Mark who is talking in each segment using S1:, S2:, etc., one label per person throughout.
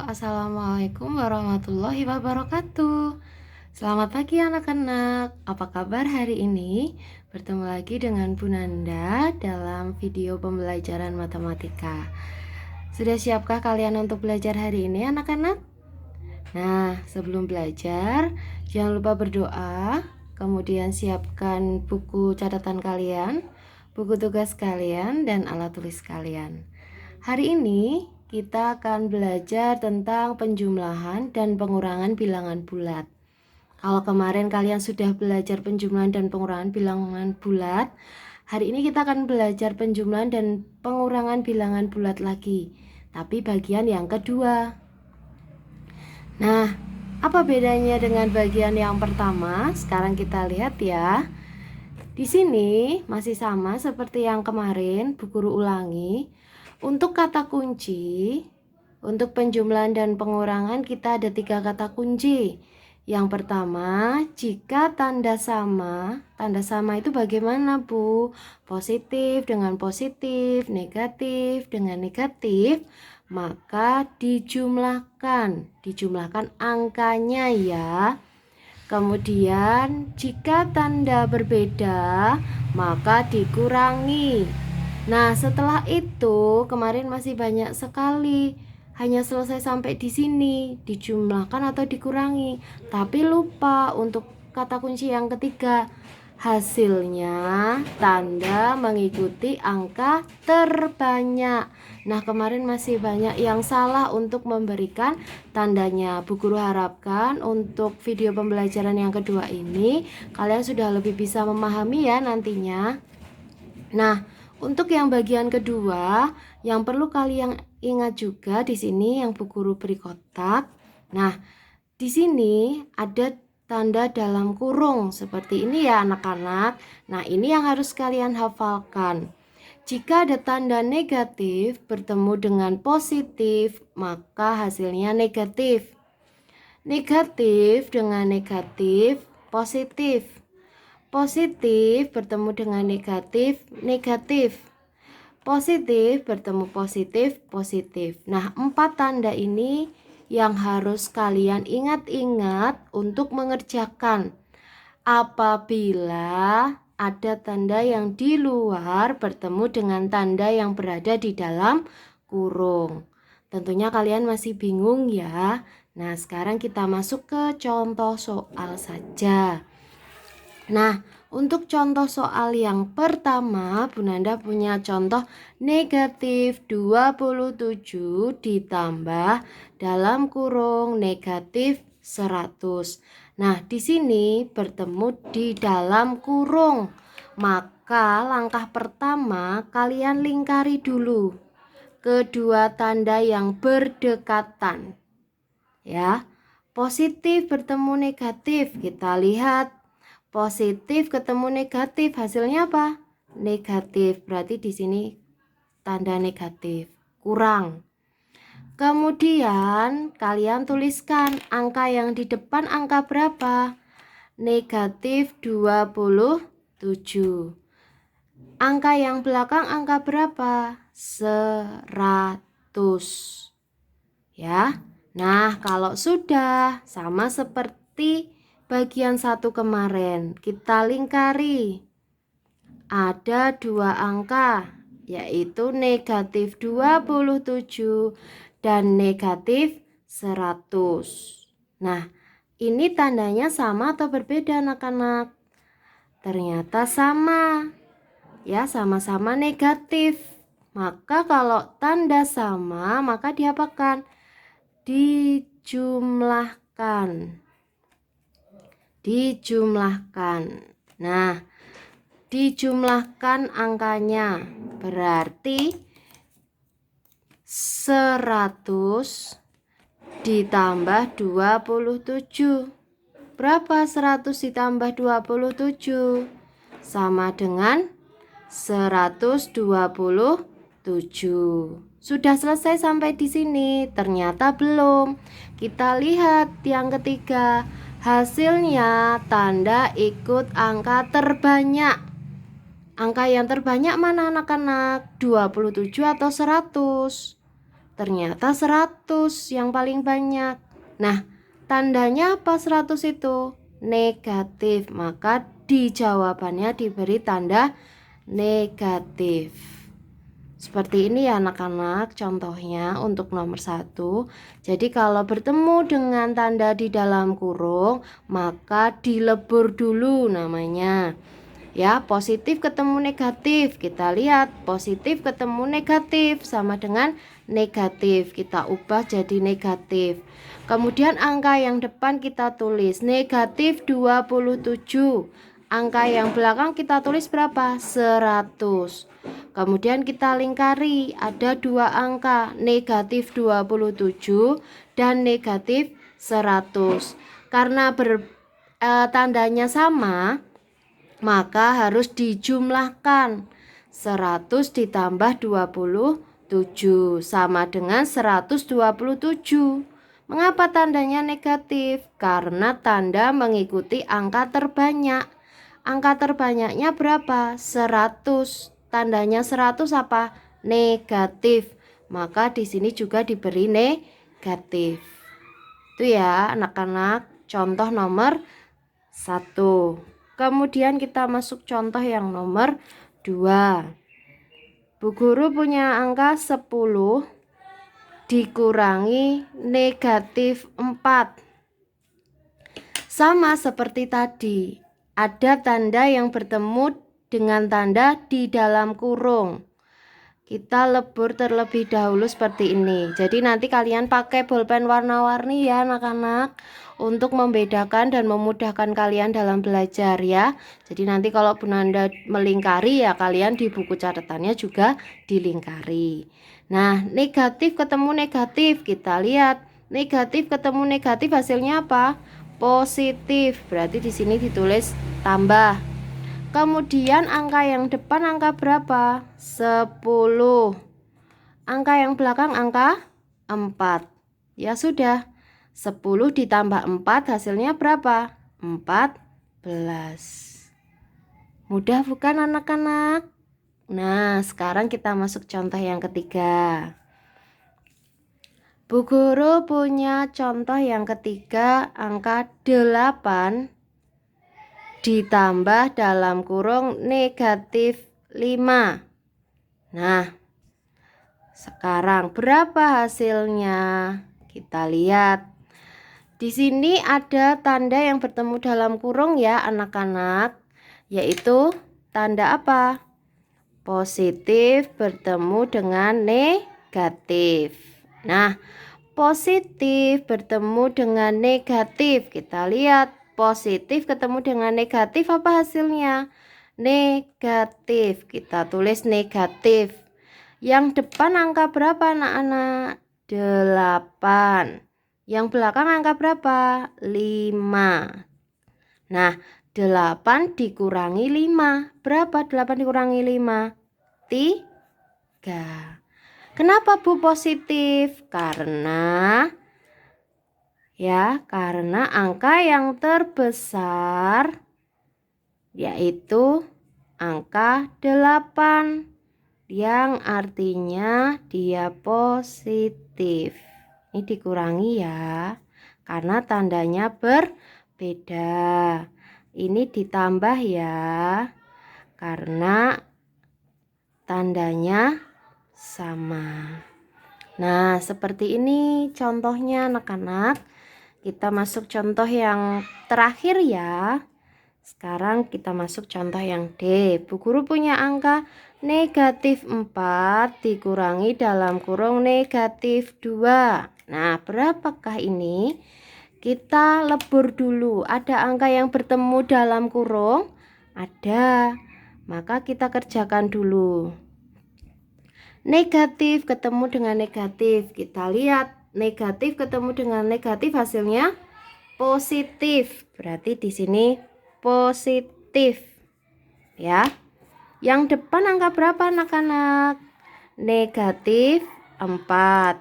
S1: Assalamualaikum warahmatullahi wabarakatuh. Selamat pagi anak-anak. Apa kabar hari ini? Bertemu lagi dengan Bu Nanda dalam video pembelajaran matematika. Sudah siapkah kalian untuk belajar hari ini anak-anak? Nah, sebelum belajar, jangan lupa berdoa. Kemudian siapkan buku catatan kalian, buku tugas kalian, dan alat tulis kalian. Hari ini kita akan belajar tentang penjumlahan dan pengurangan bilangan bulat. Kalau kemarin kalian sudah belajar penjumlahan dan pengurangan bilangan bulat, hari ini kita akan belajar penjumlahan dan pengurangan bilangan bulat lagi, tapi bagian yang kedua. Nah, apa bedanya dengan bagian yang pertama? Sekarang kita lihat ya. Di sini masih sama seperti yang kemarin, Bu Guru ulangi. Untuk kata kunci, untuk penjumlahan dan pengurangan kita ada 3 kata kunci. Yang pertama, jika tanda sama itu bagaimana Bu? Positif dengan positif, negatif dengan negatif, maka dijumlahkan angkanya ya. Kemudian jika tanda berbeda, maka dikurangi. Nah, setelah itu kemarin masih banyak sekali. Hanya selesai sampai di sini, dijumlahkan atau dikurangi. Tapi lupa untuk kata kunci yang ketiga. Hasilnya tanda mengikuti angka terbanyak. Nah, kemarin masih banyak yang salah untuk memberikan tandanya. Bu Guru harapkan untuk video pembelajaran yang kedua ini kalian sudah lebih bisa memahami ya nantinya. Nah, untuk yang bagian kedua, yang perlu kalian ingat juga di sini yang Bu Guru beri kotak. Nah, di sini ada tanda dalam kurung seperti ini ya anak-anak. Nah, ini yang harus kalian hafalkan. Jika ada tanda negatif bertemu dengan positif, maka hasilnya negatif. Negatif dengan negatif, positif. Positif bertemu dengan negatif, negatif. Positif bertemu positif, positif. Nah, 4 tanda ini yang harus kalian ingat-ingat untuk mengerjakan. Apabila ada tanda yang di luar bertemu dengan tanda yang berada di dalam kurung. Tentunya kalian masih bingung ya. Nah, sekarang kita masuk ke contoh soal saja. Nah, untuk contoh soal yang pertama, Bu Nanda punya contoh negatif 27 ditambah dalam kurung negatif 100. Nah, di sini bertemu di dalam kurung. Maka langkah pertama kalian lingkari dulu kedua tanda yang berdekatan. Ya, positif bertemu negatif. Kita lihat positif ketemu negatif, hasilnya apa? Negatif. Berarti di sini tanda negatif, kurang. Kemudian kalian tuliskan angka yang di depan angka berapa? Negatif 27. Angka yang belakang angka berapa? 100. Ya. Nah, kalau sudah sama seperti bagian 1 kemarin, kita lingkari. Ada 2 angka, yaitu negatif 27 dan negatif 100. Nah, ini tandanya sama atau berbeda anak-anak? Ternyata sama. Ya, sama-sama negatif. Maka kalau tanda sama, maka diapakan? Dijumlahkan. Nah, dijumlahkan angkanya berarti 100 ditambah 27. Berapa 100 ditambah 27? Sama dengan 127. Sudah selesai sampai di sini? Ternyata belum. Kita lihat yang ketiga. Hasilnya tanda ikut angka terbanyak. Angka yang terbanyak mana anak-anak? 27 atau 100? Ternyata 100 yang paling banyak. Nah, tandanya apa 100 itu? Negatif. Maka di jawabannya diberi tanda negatif. Seperti ini ya anak-anak, contohnya untuk nomor 1. Jadi kalau bertemu dengan tanda di dalam kurung, maka dilebur dulu namanya. Ya, positif ketemu negatif. Kita lihat positif ketemu negatif sama dengan negatif. Kita ubah jadi negatif. Kemudian angka yang depan kita tulis negatif 27. Angka yang belakang kita tulis berapa? 100. Kemudian kita lingkari, ada dua angka, negatif 27 dan negatif 100. Karena tandanya sama, maka harus dijumlahkan. 100 ditambah 27 sama dengan 127. Mengapa tandanya negatif? Karena tanda mengikuti angka terbanyak. Angka terbanyaknya berapa? 100. Tandanya 100 apa? Negatif. Maka di sini juga diberi negatif. Itu ya anak-anak, contoh nomor 1. Kemudian kita masuk contoh yang nomor 2. Bu Guru punya angka 10 dikurangi negatif 4. Sama seperti tadi, ada tanda yang bertemu dengan tanda di dalam kurung. Kita lebur terlebih dahulu seperti ini. Jadi nanti kalian pakai bolpen warna-warni ya anak-anak, untuk membedakan dan memudahkan kalian dalam belajar ya. Jadi nanti kalau Bunda melingkari ya kalian di buku catatannya juga dilingkari. Nah, negatif ketemu negatif, kita lihat negatif ketemu negatif hasilnya apa? Positif. Berarti di sini ditulis tambah. Kemudian angka yang depan angka berapa? 10. Angka yang belakang angka 4. Ya sudah, 10 ditambah 4 hasilnya berapa? 14. Mudah bukan anak-anak? Nah, sekarang kita masuk contoh yang ketiga. Bu Guru punya contoh yang ketiga, angka 8 ditambah dalam kurung negatif 5. Nah, sekarang berapa hasilnya? Kita lihat. Di sini ada tanda yang bertemu dalam kurung ya anak-anak, yaitu tanda apa? Positif bertemu dengan negatif. Nah, positif bertemu dengan negatif. Kita lihat. Positif ketemu dengan negatif, apa hasilnya? Negatif. Kita tulis negatif. Yang depan angka berapa anak-anak? 8. Yang belakang angka berapa? 5. Nah, 8 dikurangi 5. Berapa 8 dikurangi 5? 3. Kenapa Bu positif? Karena angka yang terbesar yaitu angka 8, yang artinya dia positif. Ini dikurangi ya, karena tandanya berbeda. Ini ditambah ya, karena tandanya sama. Nah, seperti ini contohnya anak-anak. Kita masuk contoh yang terakhir ya. Sekarang kita masuk contoh yang D. Bu Guru punya angka negatif 4 dikurangi dalam kurung negatif 2. Nah, berapakah ini? Kita lebur dulu. Ada angka yang bertemu dalam kurung? Ada. Maka kita kerjakan dulu. Negatif ketemu dengan negatif. Kita lihat. Negatif ketemu dengan negatif hasilnya positif. Berarti di sini positif. Ya. Yang depan angka berapa anak-anak? Negatif 4.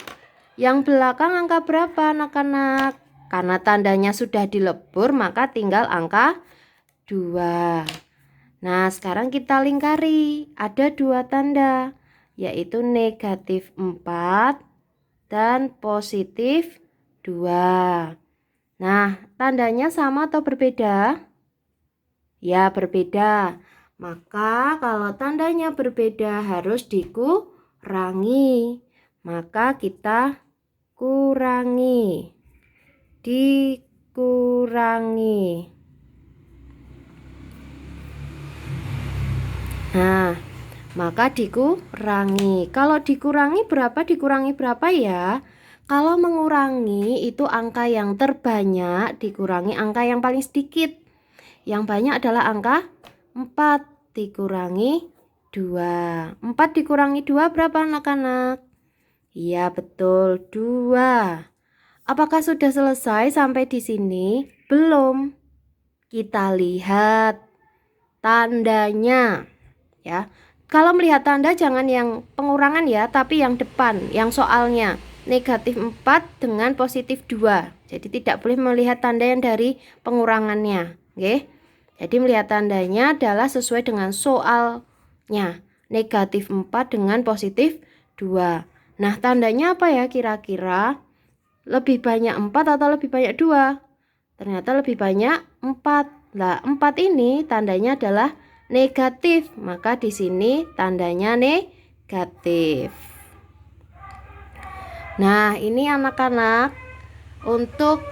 S1: Yang belakang angka berapa anak-anak? Karena tandanya sudah dilebur, maka tinggal angka 2. Nah, sekarang kita lingkari. Ada 2 tanda, yaitu negatif 4 dan positif 2. Nah, tandanya sama atau berbeda? Ya, berbeda. Maka kalau tandanya berbeda harus dikurangi. Maka kita kurangi. Dikurangi. Nah, maka dikurangi. Kalau dikurangi berapa ya? Kalau mengurangi itu angka yang terbanyak dikurangi angka yang paling sedikit. Yang banyak adalah angka 4 dikurangi 2. 4 dikurangi 2 berapa anak-anak? Iya, betul, 2. Apakah sudah selesai sampai di sini? Belum. Kita lihat tandanya ya. Kalau melihat tanda jangan yang pengurangan ya, tapi yang depan, yang soalnya negatif 4 dengan positif 2. Jadi tidak boleh melihat tanda yang dari pengurangannya. Oke. Jadi melihat tandanya adalah sesuai dengan soalnya. Negatif 4 dengan positif 2. Nah, tandanya apa ya kira-kira? Lebih banyak 4 atau lebih banyak 2? Ternyata lebih banyak 4. Nah, 4 ini tandanya adalah negatif. Maka di sini tandanya negatif. Nah, ini anak-anak untuk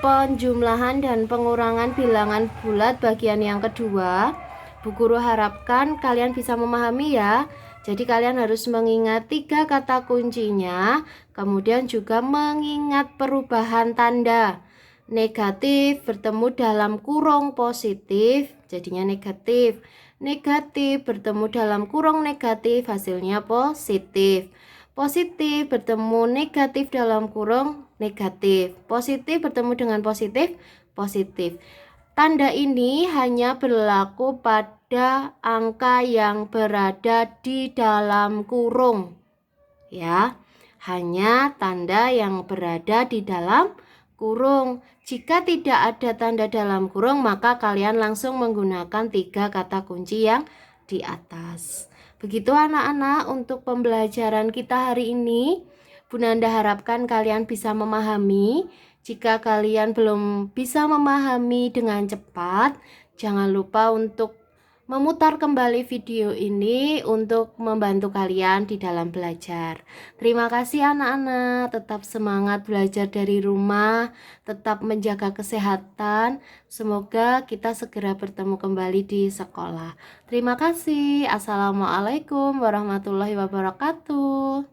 S1: penjumlahan dan pengurangan bilangan bulat bagian yang kedua. Bu Guru harapkan kalian bisa memahami ya. Jadi kalian harus mengingat 3 kata kuncinya, kemudian juga mengingat perubahan tanda. Negatif bertemu dalam kurung positif, jadinya negatif. Negatif bertemu dalam kurung negatif, hasilnya positif. Positif bertemu negatif dalam kurung negatif. Positif bertemu dengan positif, positif. Tanda ini hanya berlaku pada angka yang berada di dalam kurung. Ya, hanya tanda yang berada di dalam kurung. Jika tidak ada tanda dalam kurung, maka kalian langsung menggunakan 3 kata kunci yang di atas. Begitu anak-anak untuk pembelajaran kita hari ini. Bunda Nanda harapkan kalian bisa memahami. Jika kalian belum bisa memahami dengan cepat, jangan lupa untuk memutar kembali video ini untuk membantu kalian di dalam belajar. Terima kasih anak-anak, tetap semangat belajar dari rumah, tetap menjaga kesehatan. Semoga kita segera bertemu kembali di sekolah. Terima kasih. Assalamualaikum warahmatullahi wabarakatuh.